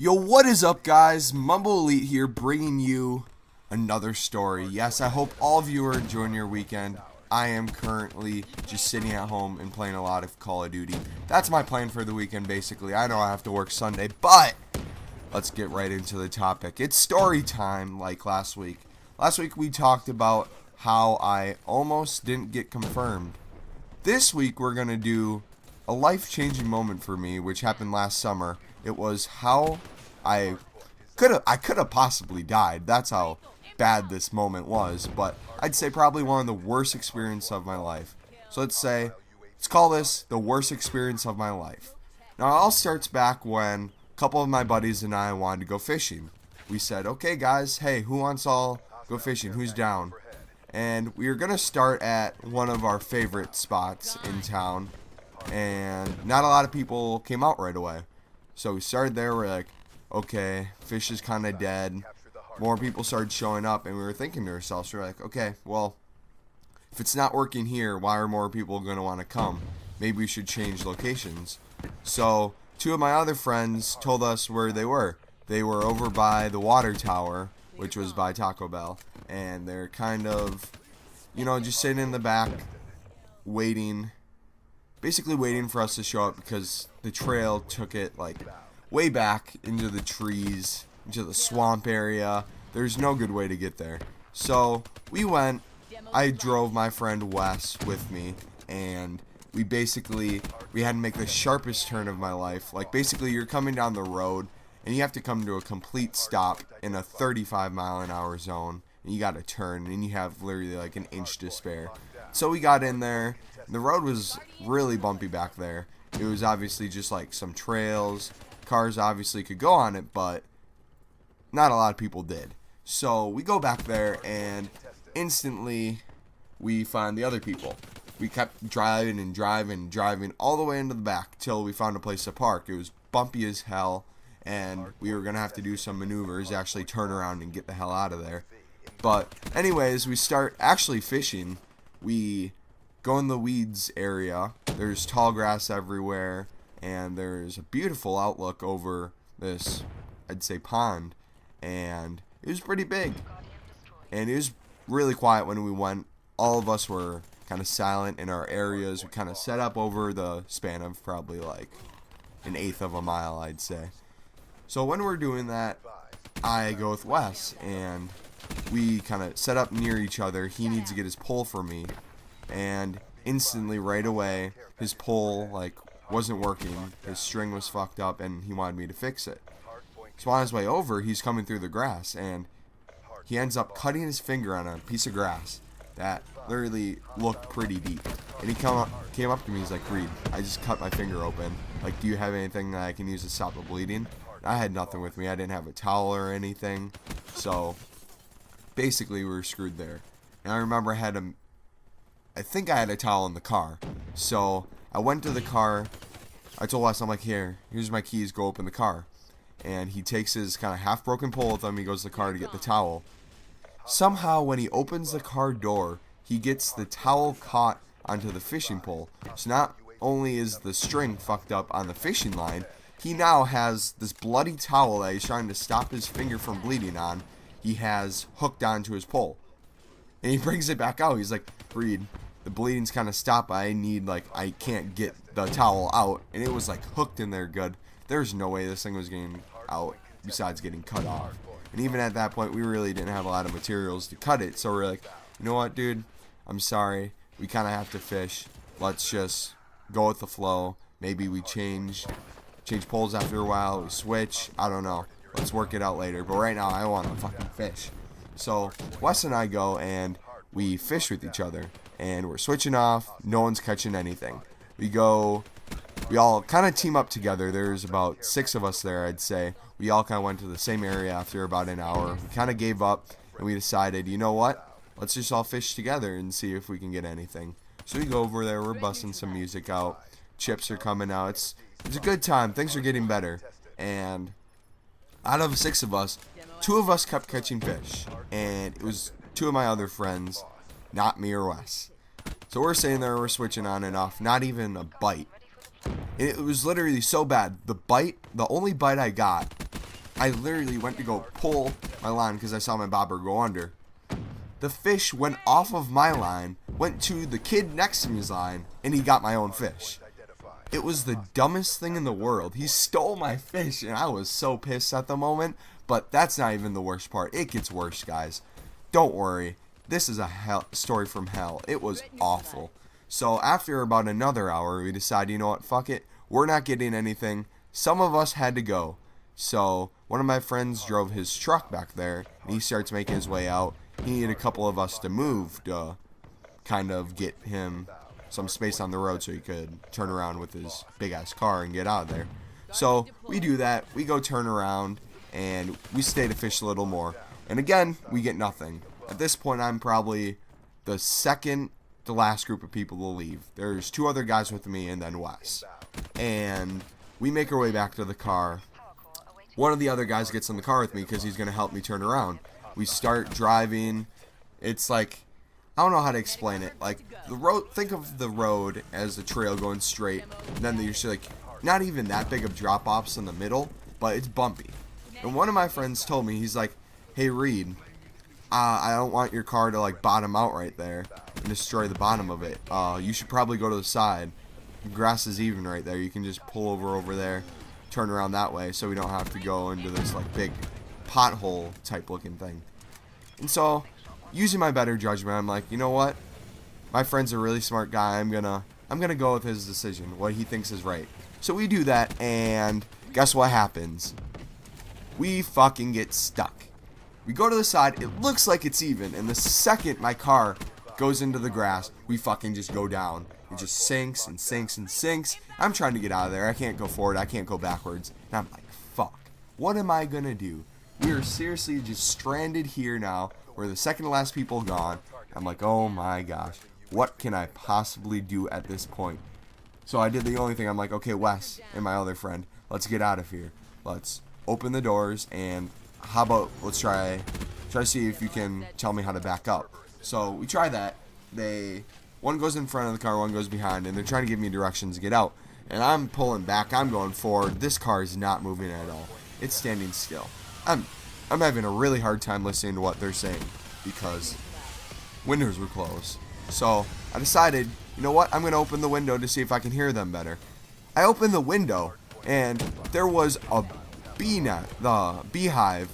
Yo, what is up, guys? Mumble Elite here, bringing you another story. Yes, I hope all of you are enjoying your weekend. I am currently just sitting at home and playing a lot of Call of Duty. That's my plan for the weekend, basically. I know I have to work Sunday, but let's get right into the topic. It's story time, like last week. Last week we talked about how I almost didn't get confirmed. This week we're going to do a life-changing moment for me, which happened last summer. It was how I could have possibly died. That's how bad this moment was. But I'd say probably one of the worst experiences of my life. So let's call this the worst experience of my life. Now it all starts back when a couple of my buddies and I wanted to go fishing. We said, okay guys, hey, who wants all go fishing? Who's down? And we were going to start at one of our favorite spots in town. And not a lot of people came out right away. So we started there, we're like, okay, fish is kind of dead. More people started showing up, and we were thinking to ourselves, we're like, okay, well, if it's not working here, why are more people going to want to come? Maybe we should change locations. So two of my other friends told us where they were. They were over by the water tower, which was by Taco Bell, and they're kind of, just sitting in the back, basically waiting for us to show up because the trail took it like way back into the trees, into the swamp area. There's no good way to get there. So we went. I drove my friend Wes with me, and we had to make the sharpest turn of my life. Like basically you're coming down the road and you have to come to a complete stop in a 35-mile-an-hour zone, and you got to turn, and you have literally like an inch to spare. So we got in there. The road was really bumpy back there. It was obviously just like some trails. Cars obviously could go on it, but not a lot of people did. So we go back there, and instantly we find the other people. We kept driving all the way into the back till we found a place to park. It was bumpy as hell, and we were going to have to do some maneuvers, actually turn around and get the hell out of there. But anyways, we start actually fishing. We go in the weeds area. There's tall grass everywhere, and there's a beautiful outlook over this, I'd say, pond, and it was pretty big, and it was really quiet when we went. All of us were kind of silent in our areas. We kind of set up over the span of probably like an eighth of a mile, I'd say. So when we're doing that, I go with Wes, and we kind of set up near each other. He needs to get his pole for me, and instantly right away his pole wasn't working. His string was fucked up, and he wanted me to fix it. So on his way over, he's coming through the grass, and he ends up cutting his finger on a piece of grass that literally looked pretty deep. And he came up to me. He's like, Reed, I just cut my finger open. Like, do you have anything that I can use to stop the bleeding? I had nothing with me. I didn't have a towel or anything. So basically we were screwed there. And I remember I think I had a towel in the car. So I went to the car. I told Wes, I'm like, here's my keys, go open the car. And he takes his kind of half-broken pole with him. He goes to the car to get the towel. Somehow, when he opens the car door, he gets the towel caught onto the fishing pole. So not only is the string fucked up on the fishing line, he now has this bloody towel that he's trying to stop his finger from bleeding on. He has hooked onto his pole. And he brings it back out. He's like, Reed, the bleeding's kind of stopped. I can't get the towel out. And it was like hooked in there good. There's no way this thing was getting out besides getting cut off. And even at that point, we really didn't have a lot of materials to cut it. So we're like, you know what, dude? I'm sorry. We kind of have to fish. Let's just go with the flow. Maybe we change poles after a while. We switch. I don't know. Let's work it out later. But right now, I want to fucking fish. So Wes and I go, and we fish with each other. And we're switching off. No one's catching anything. We all kind of team up together. There's about 6 of us there, I'd say. We all kind of went to the same area after about an hour. We kind of gave up, and we decided, you know what? Let's just all fish together and see if we can get anything. So we go over there. We're busting some music out. Chips are coming out. It's a good time. Things are getting better. And out of 6 of us, 2 of us kept catching fish. And it was 2 of my other friends, not me or Wes. So we're sitting there, we're switching on and off, not even a bite. It was literally so bad. The only bite I got I literally went to go pull my line because I saw my bobber go under. The fish went off of my line, went to the kid next to me's line, and he got my own fish. It was the dumbest thing in the world. He stole my fish, and I was so pissed at the moment. But that's not even the worst part. It gets worse, guys. Don't worry. This is a story from hell. It was awful. So after about another hour, we decided, you know what, fuck it. We're not getting anything. Some of us had to go. So one of my friends drove his truck back there, and he starts making his way out. He needed a couple of us to move to kind of get him some space on the road so he could turn around with his big-ass car and get out of there. So we do that. We go turn around, and we stay to fish a little more. And again, we get nothing. At this point, I'm probably the second to last group of people to leave. There's 2 other guys with me and then Wes. And we make our way back to the car. One of the other guys gets in the car with me because he's going to help me turn around. We start driving. It's like, I don't know how to explain it. Like, the road, think of the road as the trail going straight. And then there's like, not even that big of drop-offs in the middle, but it's bumpy. And one of my friends told me, he's like, hey Reed, I don't want your car to like bottom out right there and destroy the bottom of it. You should probably go to the side. The grass is even right there. You can just pull over there, turn around that way, so we don't have to go into this like big pothole type looking thing. And so, using my better judgment, I'm like, you know what? My friend's a really smart guy. I'm gonna go with his decision, what he thinks is right. So we do that, and guess what happens? We fucking get stuck. We go to the side, it looks like it's even, and the second my car goes into the grass, we fucking just go down. It just sinks and sinks and sinks. I'm trying to get out of there. I can't go forward, I can't go backwards. And I'm like, fuck, what am I gonna do? We are seriously just stranded here now. We're the second to last people gone. I'm like, oh my gosh, what can I possibly do at this point? So I did the only thing. I'm like, okay, Wes and my other friend, let's get out of here. Let's open the doors, and how about let's try to see if you can tell me how to back up. So we try that. One goes in front of the car, one goes behind, and they're trying to give me directions to get out. And I'm pulling back, I'm going forward. This car is not moving at all. It's standing still. I'm having a really hard time listening to what they're saying because windows were closed. So I decided, you know what? I'm going to open the window to see if I can hear them better. I opened the window, and there was a beehive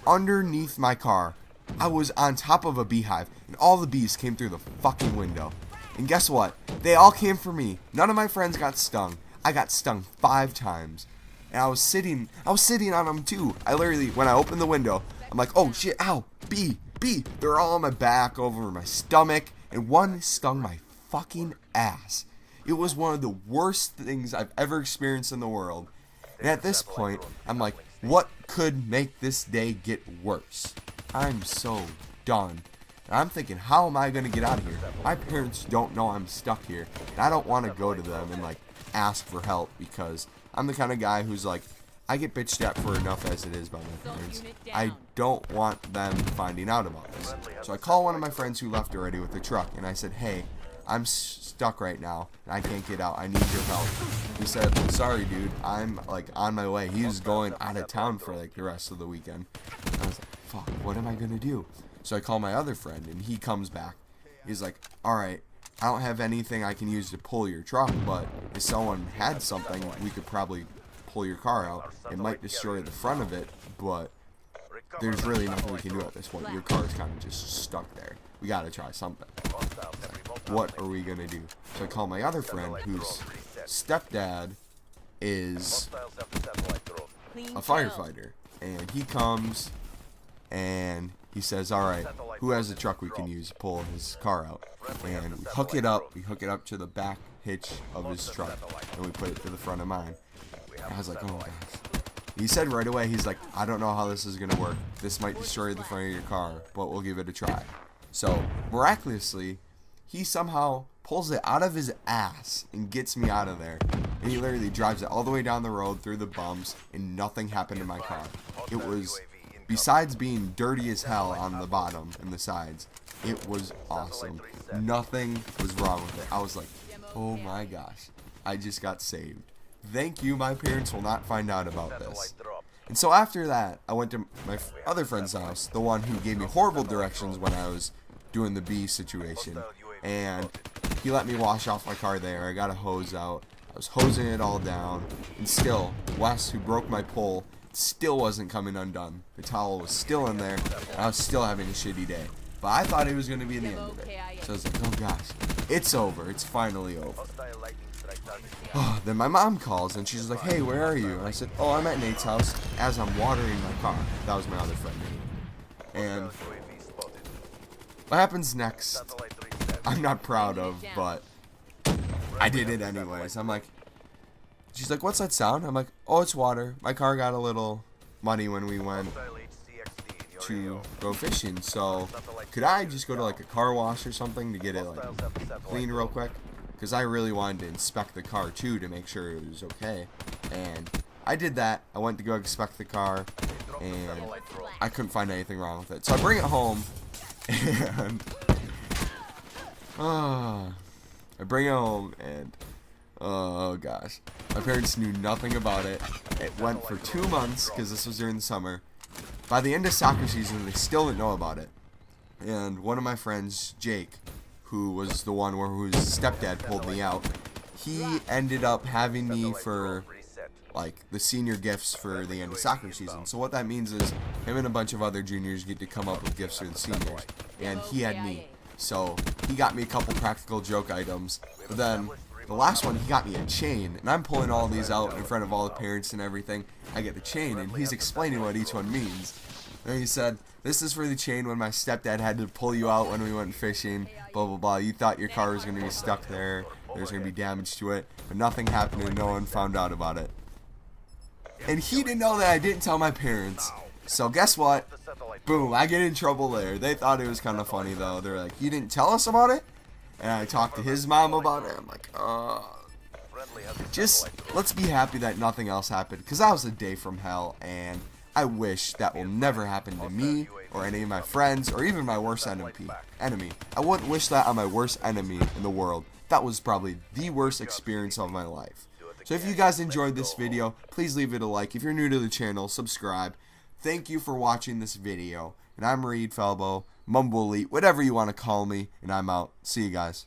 underneath my car. I was on top of a beehive, and all the bees came through the fucking window. And guess what? They all came for me. None of my friends got stung. I got stung 5 times. And I was sitting on them too. I literally, when I opened the window, I'm like, oh shit, ow, bee. They're all on my back, over my stomach, and one stung my fucking ass. It was one of the worst things I've ever experienced in the world. And at this point, I'm like, what could make this day get worse? I'm so done. And I'm thinking, how am I going to get out of here? My parents don't know I'm stuck here. And I don't want to go to them and like ask for help because I'm the kind of guy who's like, I get bitched at for enough as it is by my parents. I don't want them finding out about this. So I call one of my friends who left already with the truck, and I said, hey, I'm stuck right now, and I can't get out. I need your help. He said, sorry, dude. I'm like on my way. He was going out of town for like the rest of the weekend. And I was like, fuck, what am I going to do? So I call my other friend, and he comes back. He's like, all right, I don't have anything I can use to pull your truck, but if someone had something, we could probably pull your car out. It might destroy the front of it, but there's really nothing we can do at this point. Your car is kind of just stuck there. We gotta try something. What are we gonna do? So I call my other friend, whose stepdad is a firefighter, and he comes and he says, all right, who has a truck we can use to pull his car out? And we hook it up to the back hitch of his truck, and we put it to the front of mine. And I was like, oh gosh. He said right away, he's like, I don't know how this is going to work. This might destroy the front of your car, but we'll give it a try. So, miraculously, he somehow pulls it out of his ass and gets me out of there. And he literally drives it all the way down the road through the bumps, and nothing happened to my car. It was, besides being dirty as hell on the bottom and the sides, it was awesome. Nothing was wrong with it. I was like, oh my gosh, I just got saved. Thank you, my parents will not find out about this. And so after that, I went to my other friend's house, the one who gave me horrible directions when I was doing the bee situation. And he let me wash off my car there. I got a hose out. I was hosing it all down. And still, Wes, who broke my pole, still wasn't coming undone. The towel was still in there. And I was still having a shitty day. But I thought it was going to be the end of it. So I was like, oh gosh, it's over. It's finally over. Oh, then my mom calls and she's like, hey, where are you? And I said, oh, I'm at Nate's house as I'm watering my car. That was my other friend, Nate. And what happens next, I'm not proud of, but I did it anyways. I'm like, she's like, what's that sound? I'm like, oh, it's water. My car got a little muddy when we went to go fishing, so could I just go to like a car wash or something to get it like clean real quick? Because I really wanted to inspect the car too to make sure it was okay. And I did that. I went to go inspect the car and I couldn't find anything wrong with it. So I bring it home and I bring it home and oh gosh, my parents knew nothing about it. It went for 2 months because this was during the summer. By the end of soccer season, they still didn't know about it. And one of my friends, Jake, who was the one where whose stepdad pulled me out, he ended up having me for like the senior gifts for the end of soccer season. So what that means is him and a bunch of other juniors get to come up with gifts for the seniors, and he had me. So he got me a couple practical joke items, but then the last one, he got me a chain, and I'm pulling all these out in front of all the parents and everything. I get the chain, and he's explaining what each one means. And he said, this is for the chain when my stepdad had to pull you out when we went fishing, blah, blah, blah. You thought your car was going to be stuck there, there's going to be damage to it, but nothing happened and no one found out about it. And he didn't know that I didn't tell my parents. So guess what? Boom, I get in trouble there. They thought it was kind of funny, though. They're like, you didn't tell us about it? And I talked to his mom about it. I'm like, just let's be happy that nothing else happened, because that was a day from hell, and I wish that will never happen to me or any of my friends or even my worst enemy. I wouldn't wish that on my worst enemy in the world. That was probably the worst experience of my life. So if you guys enjoyed this video, please leave it a like. If you're new to the channel, subscribe. Thank you for watching this video. And I'm Reed Felbo, Mumble Elite, whatever you want to call me, and I'm out. See you guys.